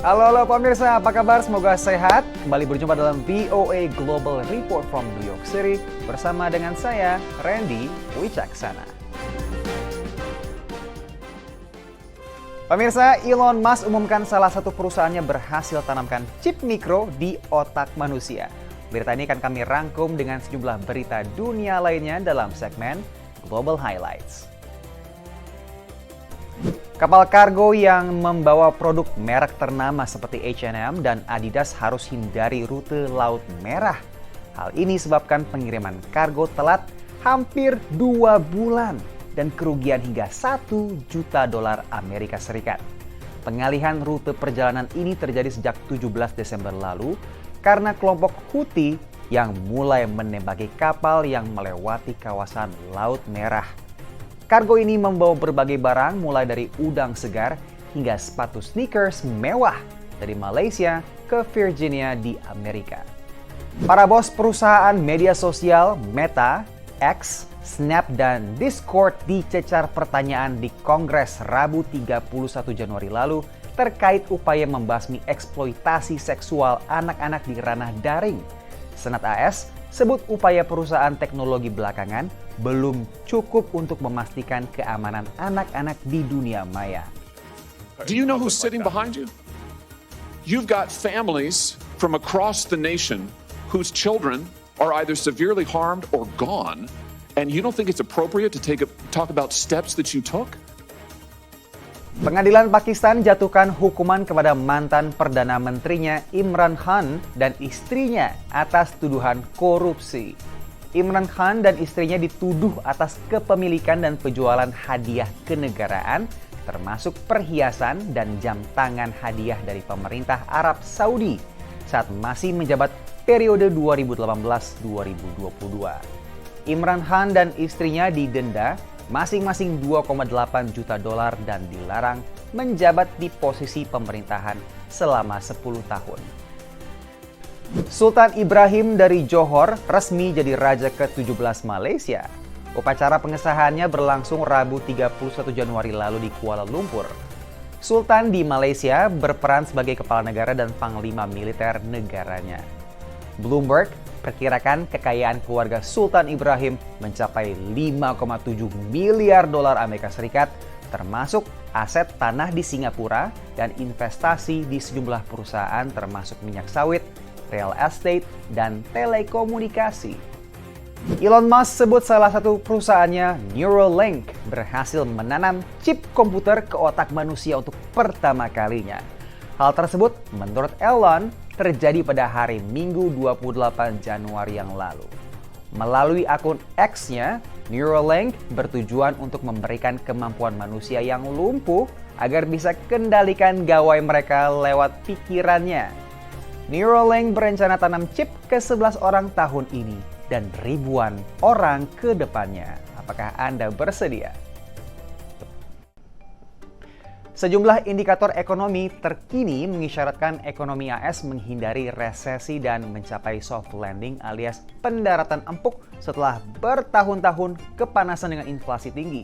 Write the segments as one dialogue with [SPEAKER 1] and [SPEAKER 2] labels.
[SPEAKER 1] Halo pemirsa, apa kabar? Semoga sehat. Kembali berjumpa dalam VOA Global Report from New York City bersama dengan saya, Randy Wicaksana. Pemirsa, Elon Musk umumkan salah satu perusahaannya berhasil tanamkan chip mikro di otak manusia. Berita ini akan kami rangkum dengan sejumlah berita dunia lainnya dalam segmen Global Highlights. Kapal kargo yang membawa produk merek ternama seperti H&M dan Adidas harus hindari rute Laut Merah. Hal ini sebabkan pengiriman kargo telat hampir 2 bulan dan kerugian hingga $1 juta Amerika Serikat. Pengalihan rute perjalanan ini terjadi sejak 17 Desember lalu karena kelompok Houthi yang mulai menembaki kapal yang melewati kawasan Laut Merah. Kargo ini membawa berbagai barang mulai dari udang segar hingga sepatu sneakers mewah dari Malaysia ke Virginia di Amerika. Para bos perusahaan media sosial Meta, X, Snap, dan Discord dicecar pertanyaan di Kongres Rabu 31 Januari lalu terkait upaya membasmi eksploitasi seksual anak-anak di ranah daring. Senat AS sebut upaya perusahaan teknologi belakangan belum cukup untuk memastikan keamanan anak-anak di dunia maya.
[SPEAKER 2] Do you know who's sitting behind you? You've got families from across the nation whose children are either severely harmed or gone, and you don't think it's appropriate to talk about steps that you took?
[SPEAKER 1] Pengadilan Pakistan jatuhkan hukuman kepada mantan Perdana Menterinya Imran Khan dan istrinya atas tuduhan korupsi. Imran Khan dan istrinya dituduh atas kepemilikan dan penjualan hadiah kenegaraan, termasuk perhiasan dan jam tangan hadiah dari pemerintah Arab Saudi saat masih menjabat periode 2018-2022. Imran Khan dan istrinya didenda masing-masing $2,8 juta dan dilarang menjabat di posisi pemerintahan selama 10 tahun. Sultan Ibrahim dari Johor resmi jadi Raja ke-17 Malaysia. Upacara pengesahannya berlangsung Rabu 31 Januari lalu di Kuala Lumpur. Sultan di Malaysia berperan sebagai kepala negara dan panglima militer negaranya. Bloomberg perkirakan kekayaan keluarga Sultan Ibrahim mencapai $5,7 miliar Amerika Serikat, termasuk aset tanah di Singapura dan investasi di sejumlah perusahaan termasuk minyak sawit, real estate, dan telekomunikasi. Elon Musk sebut salah satu perusahaannya, Neuralink, berhasil menanam chip komputer ke otak manusia untuk pertama kalinya. Hal tersebut, menurut Elon, terjadi pada hari Minggu 28 Januari yang lalu. Melalui akun X-nya, Neuralink bertujuan untuk memberikan kemampuan manusia yang lumpuh agar bisa kendalikan gawai mereka lewat pikirannya. Neuralink berencana tanam chip ke 11 orang tahun ini dan ribuan orang ke depannya. Apakah Anda bersedia? Sejumlah indikator ekonomi terkini mengisyaratkan ekonomi AS menghindari resesi dan mencapai soft landing alias pendaratan empuk setelah bertahun-tahun kepanasan dengan inflasi tinggi.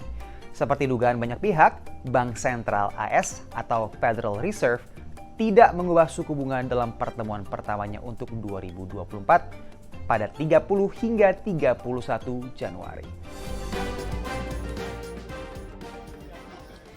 [SPEAKER 1] Seperti dugaan banyak pihak, Bank Sentral AS atau Federal Reserve tidak mengubah suku bunga dalam pertemuan pertamanya untuk 2024 pada 30 hingga 31 Januari.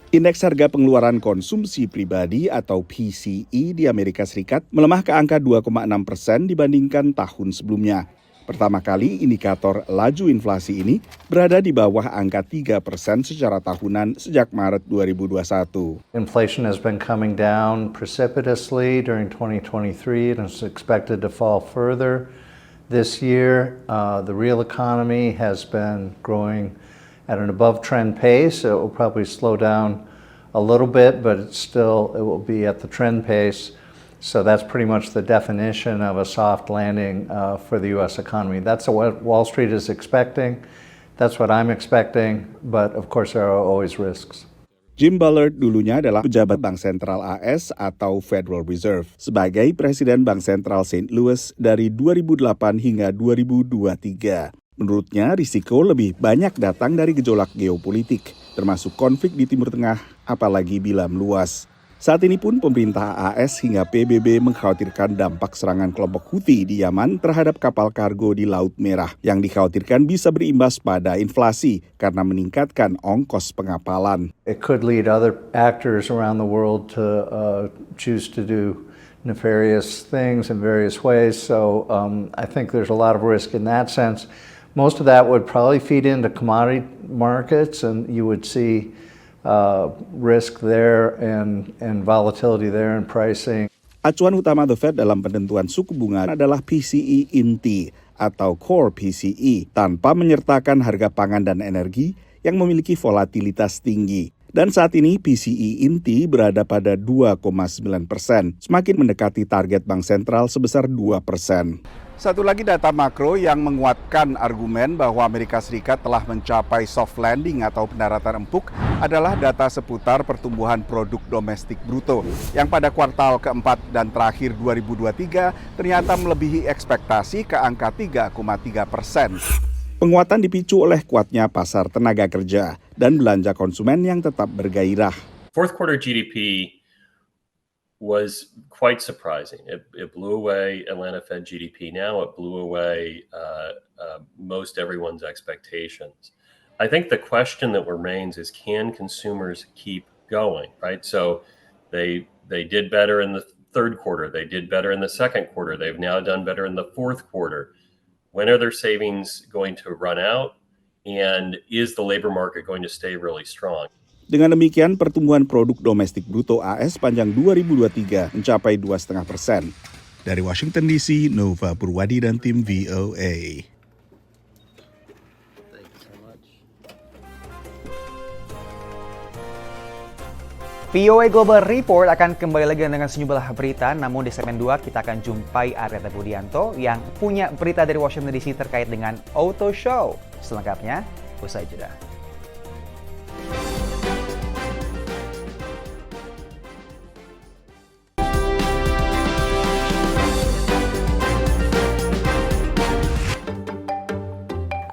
[SPEAKER 3] Indeks harga pengeluaran konsumsi pribadi atau PCE di Amerika Serikat melemah ke angka 2,6% dibandingkan tahun sebelumnya. Pertama kali indikator laju inflasi ini berada di bawah angka 3% secara tahunan sejak Maret 2021.
[SPEAKER 4] Inflation has been coming down precipitously during 2023 and is expected to fall further this year. The real economy has been growing at an above-trend pace. It will probably slow down a little bit, but it will be at the trend pace. So that's pretty much the definition of a soft landing for the U.S. economy. That's what Wall Street is expecting. That's what I'm expecting, but of course there are always risks.
[SPEAKER 3] Jim Bullard dulunya adalah pejabat Bank Sentral AS atau Federal Reserve sebagai Presiden Bank Sentral St. Louis dari 2008 hingga 2023. Menurutnya, risiko lebih banyak datang dari gejolak geopolitik, termasuk konflik di Timur Tengah, apalagi bila meluas. Saat ini pun pemerintah AS hingga PBB mengkhawatirkan dampak serangan kelompok Houthi di Yaman terhadap kapal kargo di Laut Merah yang dikhawatirkan bisa berimbas pada inflasi karena meningkatkan ongkos pengapalan.
[SPEAKER 4] It could lead other actors around the world to choose to do nefarious things in various ways. So I think there's a lot of risk in that sense. Most of that would probably feed into commodity markets, and you would see risk there and volatility there in pricing.
[SPEAKER 3] Acuan utama The Fed dalam penentuan suku bunga adalah PCE inti atau Core PCE tanpa menyertakan harga pangan dan energi yang memiliki volatilitas tinggi. Dan saat ini PCE inti berada pada 2,9%, semakin mendekati target Bank Sentral sebesar 2%. Satu lagi data makro yang menguatkan argumen bahwa Amerika Serikat telah mencapai soft landing atau pendaratan empuk adalah data seputar pertumbuhan produk domestik bruto yang pada kuartal keempat dan terakhir 2023 ternyata melebihi ekspektasi ke angka 3,3%. Penguatan dipicu oleh kuatnya pasar tenaga kerja dan belanja konsumen yang tetap bergairah.
[SPEAKER 5] Fourth quarter GDP was quite surprising. It blew away Atlanta Fed GDP now. It blew away most everyone's expectations. I think the question that remains is, can consumers keep going, right? So they did better in the third quarter. They did better in the second quarter. They've now done better in the fourth quarter. When are their savings going to run out? And is the labor market going to stay really strong?
[SPEAKER 3] Dengan demikian, pertumbuhan produk domestik bruto AS sepanjang 2023 mencapai 2,5%. Dari Washington DC, Nova Purwadi dan tim VOA.
[SPEAKER 1] VOA Global Report akan kembali lagi dengan sejumlah berita, namun di segmen 2 kita akan jumpai Aryata Budianto yang punya berita dari Washington DC terkait dengan Auto Show. Selengkapnya, usai jeda.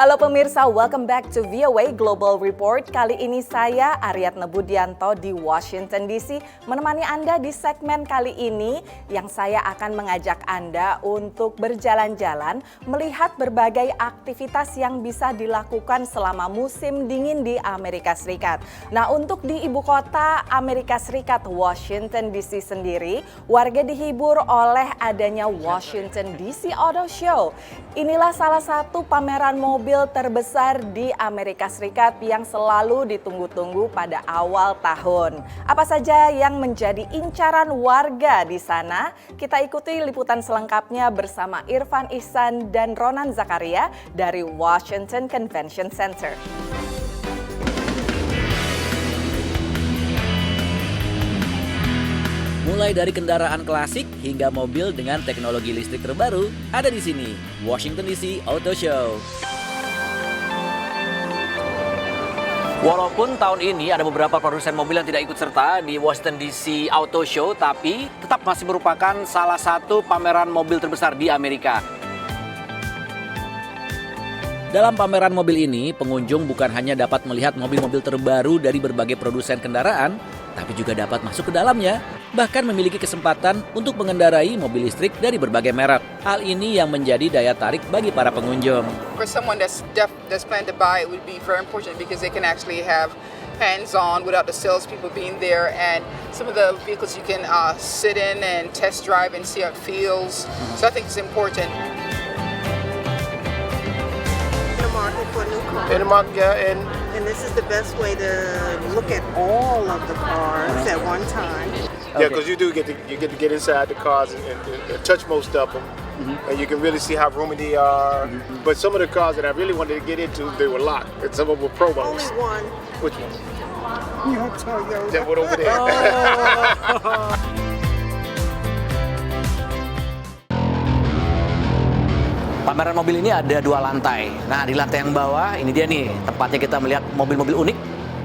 [SPEAKER 6] Halo pemirsa, welcome back to VOA Global Report. Kali ini saya Aryatna Budianto di Washington DC menemani Anda di segmen kali ini yang saya akan mengajak Anda untuk berjalan-jalan melihat berbagai aktivitas yang bisa dilakukan selama musim dingin di Amerika Serikat. Nah, untuk di ibu kota Amerika Serikat, Washington DC sendiri, warga dihibur oleh adanya Washington DC Auto Show. Inilah salah satu pameran mobil terbesar di Amerika Serikat yang selalu ditunggu-tunggu pada awal tahun. Apa saja yang menjadi incaran warga di sana? Kita ikuti liputan selengkapnya bersama Irfan Ihsan dan Ronan Zakaria dari Washington Convention Center.
[SPEAKER 7] Mulai dari kendaraan klasik hingga mobil dengan teknologi listrik terbaru, ada di sini, Washington DC Auto Show. Walaupun tahun ini ada beberapa produsen mobil yang tidak ikut serta di Washington DC Auto Show, tapi tetap masih merupakan salah satu pameran mobil terbesar di Amerika. Dalam pameran mobil ini, pengunjung bukan hanya dapat melihat mobil-mobil terbaru dari berbagai produsen kendaraan, tapi juga dapat masuk ke dalamnya, bahkan memiliki kesempatan untuk mengendarai mobil listrik dari berbagai merek. Hal ini yang menjadi daya tarik bagi para pengunjung.
[SPEAKER 8] For someone that's planning to buy, it would be very important because they can actually have hands-on without the salespeople being there, and some of the vehicles you can sit in and test drive and see how it feels. So I think it's important.
[SPEAKER 9] Market for new cars.
[SPEAKER 10] In the market, yeah,
[SPEAKER 9] And this is the best way to look at all of the cars at one time.
[SPEAKER 10] Yeah, because you get to get inside the cars and touch most of them, and you can really see how roomy they are. But some of the cars that I really wanted to get into, they were locked, and some of them were promos.
[SPEAKER 9] Only one.
[SPEAKER 10] Which one?
[SPEAKER 9] Your Toyota.
[SPEAKER 10] That one over there.
[SPEAKER 7] Pameran mobil ini ada 2 lantai. Nah, di lantai yang bawah ini dia nih, tempatnya kita melihat mobil-mobil unik,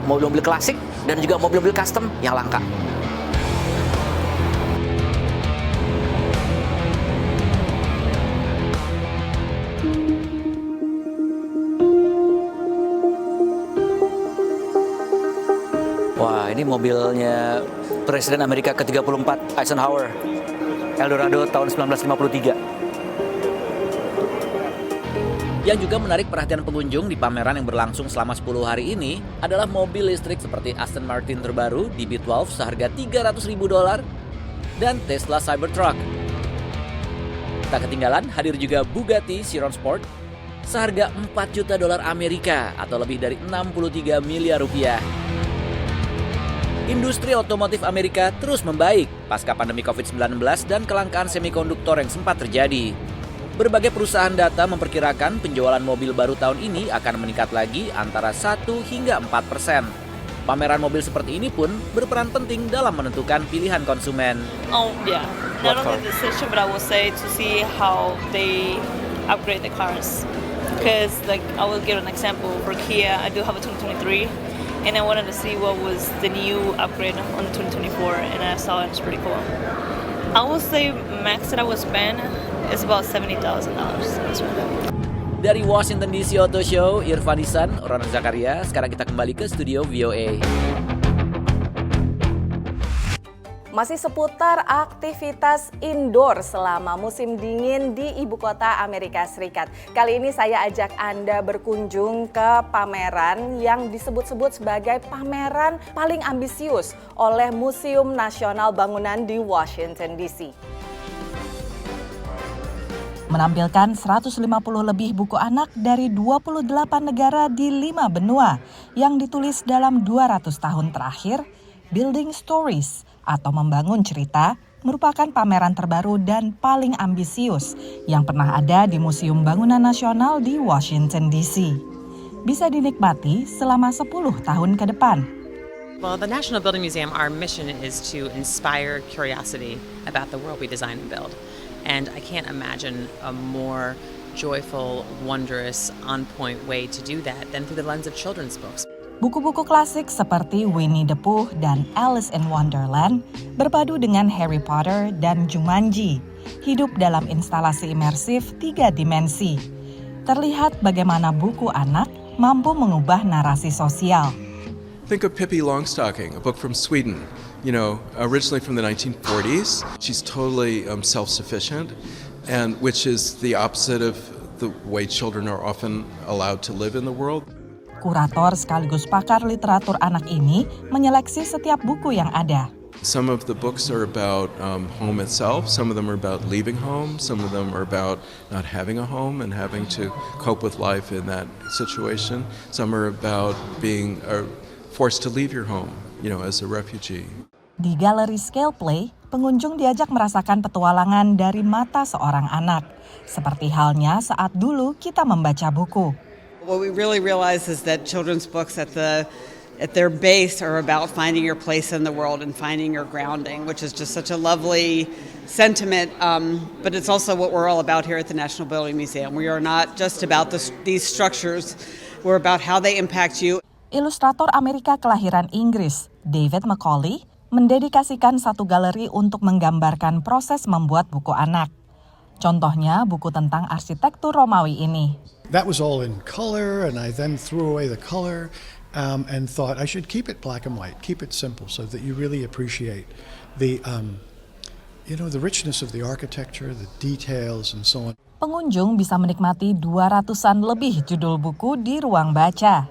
[SPEAKER 7] mobil-mobil klasik, dan juga mobil-mobil custom yang langka. Wah, ini mobilnya Presiden Amerika ke-34 Eisenhower, Eldorado tahun 1953. Yang juga menarik perhatian pengunjung di pameran yang berlangsung selama 10 hari ini adalah mobil listrik seperti Aston Martin terbaru DB12 seharga $300.000 dan Tesla Cybertruck. Tak ketinggalan hadir juga Bugatti Chiron Sport seharga $4 juta Amerika atau lebih dari 63 miliar rupiah. Industri otomotif Amerika terus membaik pasca pandemi COVID-19 dan kelangkaan semikonduktor yang sempat terjadi. Berbagai perusahaan data memperkirakan penjualan mobil baru tahun ini akan meningkat lagi antara 1 hingga 4%. Pameran mobil seperti ini pun berperan penting dalam menentukan pilihan konsumen.
[SPEAKER 11] Oh yeah, not only the decision, but I will say to see how they upgrade the cars. Because like I will give an example for Kia, I do have a 2023. And I wanted to see what was the new upgrade on the 2024, and I saw it's pretty cool. I would say max that I would spend is about $70,000.
[SPEAKER 7] Dari Washington DC Auto Show, Irfan Isan, Rona Zakaria. Sekarang kita kembali ke studio VOA.
[SPEAKER 6] Masih seputar aktivitas indoor selama musim dingin di ibu kota Amerika Serikat. Kali ini saya ajak Anda berkunjung ke pameran yang disebut-sebut sebagai pameran paling ambisius oleh Museum Nasional Bangunan di Washington DC. Menampilkan 150 lebih buku anak dari 28 negara di 5 benua yang ditulis dalam 200 tahun terakhir, Building Stories atau membangun cerita merupakan pameran terbaru dan paling ambisius yang pernah ada di Museum Bangunan Nasional di Washington DC. Bisa dinikmati selama 10 tahun ke depan.
[SPEAKER 12] Well, the National Building Museum, our mission is to inspire curiosity about the world we design and build. And I can't imagine a more joyful, wondrous, on-point way to do that than through the lens of children's books.
[SPEAKER 6] Buku-buku klasik seperti Winnie the Pooh dan Alice in Wonderland berpadu dengan Harry Potter dan Jumanji, hidup dalam instalasi imersif 3 dimensi. Terlihat bagaimana buku anak mampu mengubah narasi sosial.
[SPEAKER 13] Think of Pippi Longstocking, a book from Sweden. You know, originally from the 1940s. She's totally self-sufficient, and which is the opposite of the way children are often allowed to live in the world.
[SPEAKER 6] Kurator sekaligus pakar literatur anak ini menyeleksi setiap buku yang ada.
[SPEAKER 13] Some of the books are about home itself, some of them are about leaving home, some of them are about not having a home and having to cope with life in that situation. Some are about being forced to leave your home, you know, as a refugee.
[SPEAKER 6] Di galeri Scale Play, pengunjung diajak merasakan petualangan dari mata seorang anak. Seperti halnya saat dulu kita membaca buku.
[SPEAKER 14] What we really realize is that children's books at their base are about finding your place in the world and finding your grounding, which is just such a lovely sentiment. But it's also what we're all about here at the National Building Museum. We are not just about these structures, we're about how they impact you.
[SPEAKER 6] Ilustrator Amerika kelahiran Inggris, David Macaulay, mendedikasikan satu galeri untuk menggambarkan proses membuat buku anak. Contohnya buku tentang arsitektur Romawi ini.
[SPEAKER 15] That was all in color, and I then threw away the color and thought I should keep it black and white, keep it simple, so that you really appreciate the the richness of the architecture, the details, and so on.
[SPEAKER 6] Pengunjung bisa menikmati 200-an lebih judul buku di ruang baca.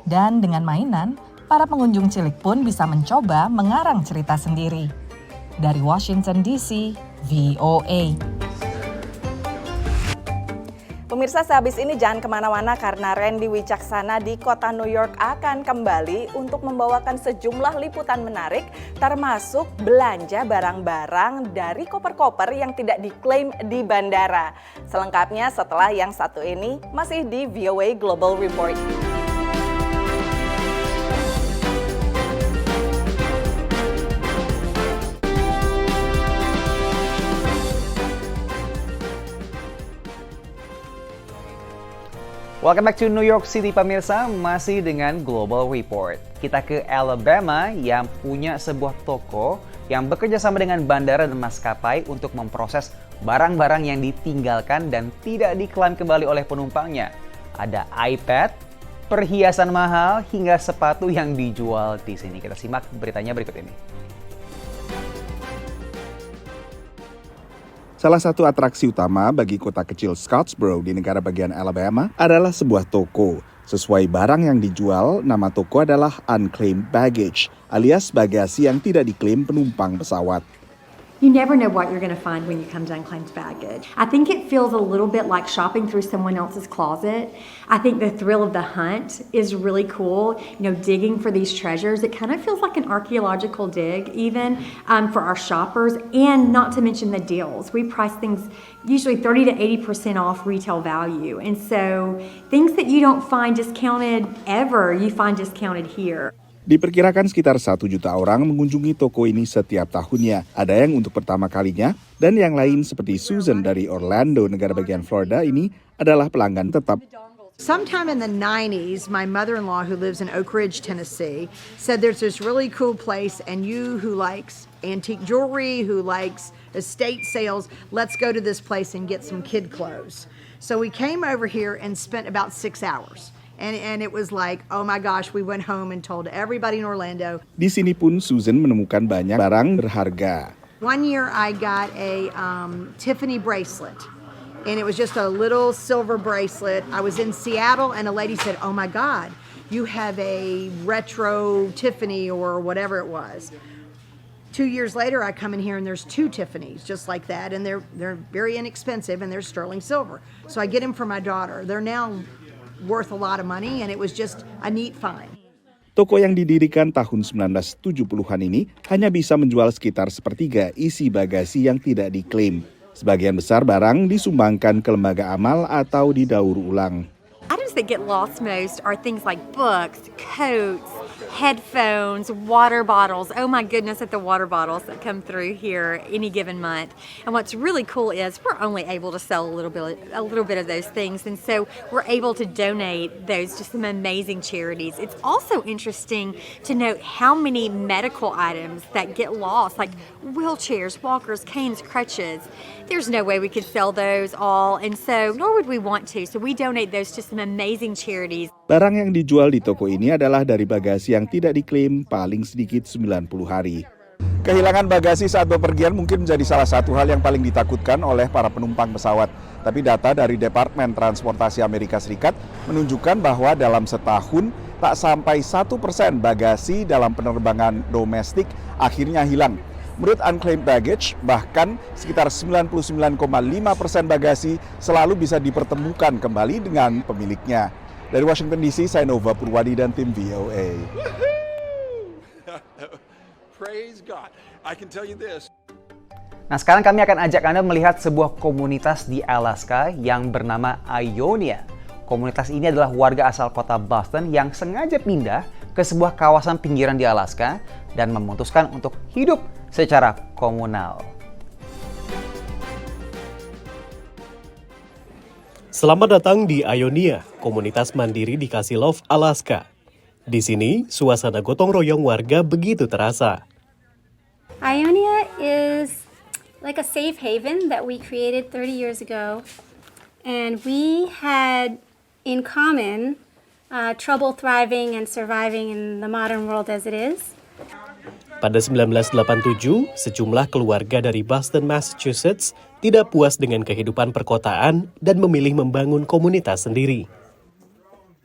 [SPEAKER 6] Dan dengan mainan, para pengunjung cilik pun bisa mencoba mengarang cerita sendiri. Dari Washington DC, VOA. Pemirsa, sehabis ini jangan kemana-mana karena Randy Wicaksana di kota New York akan kembali untuk membawakan sejumlah liputan menarik, termasuk belanja barang-barang dari koper-koper yang tidak diklaim di bandara. Selengkapnya setelah yang satu ini masih di VOA Global Report.
[SPEAKER 1] Welcome back to New York City pemirsa, masih dengan Global Report. Kita ke Alabama yang punya sebuah toko yang bekerja sama dengan bandara dan maskapai untuk memproses barang-barang yang ditinggalkan dan tidak diklaim kembali oleh penumpangnya. Ada iPad, perhiasan mahal hingga sepatu yang dijual di sini. Kita simak beritanya berikut ini.
[SPEAKER 3] Salah satu atraksi utama bagi kota kecil Scottsboro di negara bagian Alabama adalah sebuah toko. Sesuai barang yang dijual, nama toko adalah Unclaimed Baggage, alias bagasi yang tidak diklaim penumpang pesawat.
[SPEAKER 16] You never know what you're going to find when you come to Unclaimed Baggage. I think it feels a little bit like shopping through someone else's closet. I think the thrill of the hunt is really cool. You know, digging for these treasures. It kind of feels like an archaeological dig, even for our shoppers, and not to mention the deals. We price things usually 30 to 80% off retail value. And so things that you don't find discounted ever, you find discounted here.
[SPEAKER 3] Diperkirakan sekitar 1 juta orang mengunjungi toko ini setiap tahunnya. Ada yang untuk pertama kalinya, dan yang lain seperti Susan dari Orlando, negara bagian Florida ini adalah pelanggan tetap.
[SPEAKER 17] Sometime in the 90s, my mother-in-law who lives in Oak Ridge, Tennessee, said there's this really cool place, and you who likes antique jewelry, who likes estate sales, let's go to this place and get some kid clothes. So we came over here and spent about 6 hours. And it was like, oh my gosh, we went home and told everybody in Orlando.
[SPEAKER 3] Di sini pun Susan menemukan banyak barang berharga.
[SPEAKER 17] One year I got a Tiffany bracelet, and it was just a little silver bracelet. I was in Seattle, and a lady said, oh my God, you have a retro Tiffany or whatever it was. 2 years later, I come in here and there's 2 Tiffany's just like that, and they're very inexpensive and they're sterling silver. So I get them for my daughter. They're now worth a lot of money, and it was just a neat find.
[SPEAKER 3] Toko yang didirikan tahun 1970-an ini hanya bisa menjual sekitar sepertiga isi bagasi yang tidak diklaim. Sebagian besar barang disumbangkan ke lembaga amal atau didaur ulang.
[SPEAKER 16] Items that get lost most are things like books, coats, headphones, water bottles. Oh my goodness, at the water bottles that come through here any given month. And what's really cool is we're only able to sell a little bit of those things, and so we're able to donate those to some amazing charities. It's also interesting to note how many medical items that get lost, like wheelchairs, walkers, canes, crutches. There's no way we could sell those all, and so nor would we want to. So we donate those to some amazing charities.
[SPEAKER 3] Barang yang dijual di toko ini adalah dari bagasi yang tidak diklaim paling sedikit 90 hari. Kehilangan bagasi saat bepergian mungkin menjadi salah satu hal yang paling ditakutkan oleh para penumpang pesawat. Tapi data dari Departemen Transportasi Amerika Serikat menunjukkan bahwa dalam setahun tak sampai 1% bagasi dalam penerbangan domestik akhirnya hilang. Menurut Unclaimed Baggage, bahkan sekitar 99,5% bagasi selalu bisa dipertemukan kembali dengan pemiliknya. Dari Washington DC, saya Nova Purwadi dan tim VOA.
[SPEAKER 18] Praise God. I can tell you this.
[SPEAKER 1] Nah, sekarang kami akan ajak Anda melihat sebuah komunitas di Alaska yang bernama Ionia. Komunitas ini adalah warga asal kota Boston yang sengaja pindah ke sebuah kawasan pinggiran di Alaska dan memutuskan untuk hidup secara komunal.
[SPEAKER 19] Selamat datang di Ionia, komunitas mandiri di Kasilov, Alaska. Di sini, suasana gotong royong warga begitu terasa.
[SPEAKER 20] Ionia is like a safe haven that we created 30 years ago. And we had in common trouble thriving and surviving in the modern world as it is.
[SPEAKER 19] Pada 1987, sejumlah keluarga dari Boston, Massachusetts tidak puas dengan kehidupan perkotaan dan memilih membangun komunitas sendiri.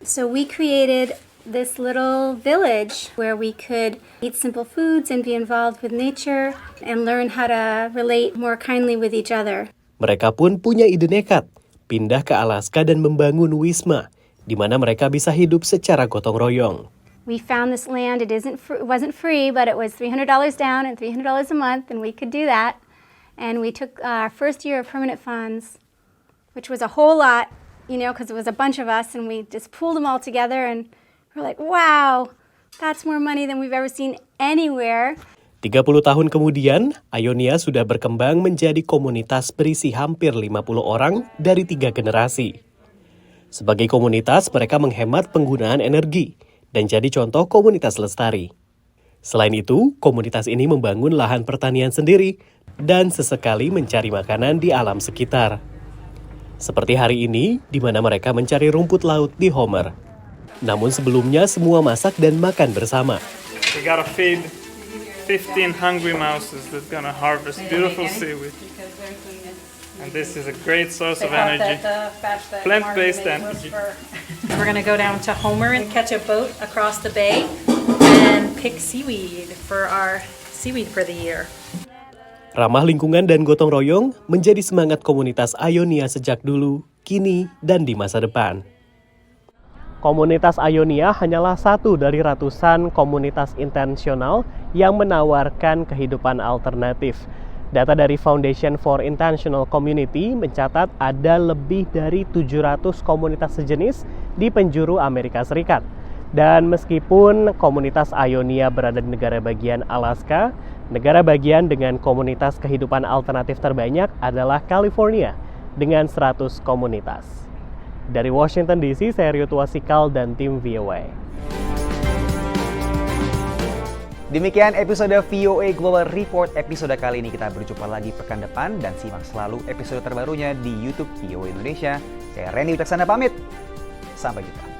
[SPEAKER 20] So we created this little village where we could eat simple foods and be involved with nature and learn how to relate more kindly with each other.
[SPEAKER 19] Mereka pun punya ide nekat, pindah ke Alaska dan membangun wisma, di mana mereka bisa hidup secara gotong royong.
[SPEAKER 20] We found this land. It wasn't free, but it was $300 down and $300 a month, and we could do that. And we took our first year of permanent funds, which was a whole lot, because it was a bunch of us, and we just pooled them all together, and we're like, wow, that's more money than we've ever seen anywhere.
[SPEAKER 19] 30 tahun kemudian, Ionia sudah berkembang menjadi komunitas berisi hampir 50 orang dari 3 generasi. Sebagai komunitas, mereka menghemat penggunaan energi dan jadi contoh komunitas lestari. Selain itu, komunitas ini membangun lahan pertanian sendiri dan sesekali mencari makanan di alam sekitar. Seperti hari ini, di mana mereka mencari rumput laut di Homer. Namun sebelumnya semua masak dan makan bersama.
[SPEAKER 21] We gotta feed 15 hungry mouses that's gonna harvest beautiful seaweed. And this is a great source of energy, plant-based energy.
[SPEAKER 22] We're gonna go down to Homer and catch a boat across the bay and pick seaweed for our seaweed for the year.
[SPEAKER 19] Ramah lingkungan dan gotong royong menjadi semangat komunitas Ionia sejak dulu, kini, dan di masa depan. Komunitas Ionia hanyalah satu dari ratusan komunitas intensional yang menawarkan kehidupan alternatif. Data dari Foundation for Intentional Community mencatat ada lebih dari 700 komunitas sejenis di penjuru Amerika Serikat. Dan meskipun komunitas Ionia berada di negara bagian Alaska, negara bagian dengan komunitas kehidupan alternatif terbanyak adalah California dengan 100 komunitas. Dari Washington DC, saya Rio Tuasikal dan tim VOA.
[SPEAKER 1] Demikian episode VOA Global Report episode kali ini. Kita berjumpa lagi pekan depan dan simak selalu episode terbarunya di YouTube VOA Indonesia. Saya Randy Wicaksono pamit. Sampai jumpa.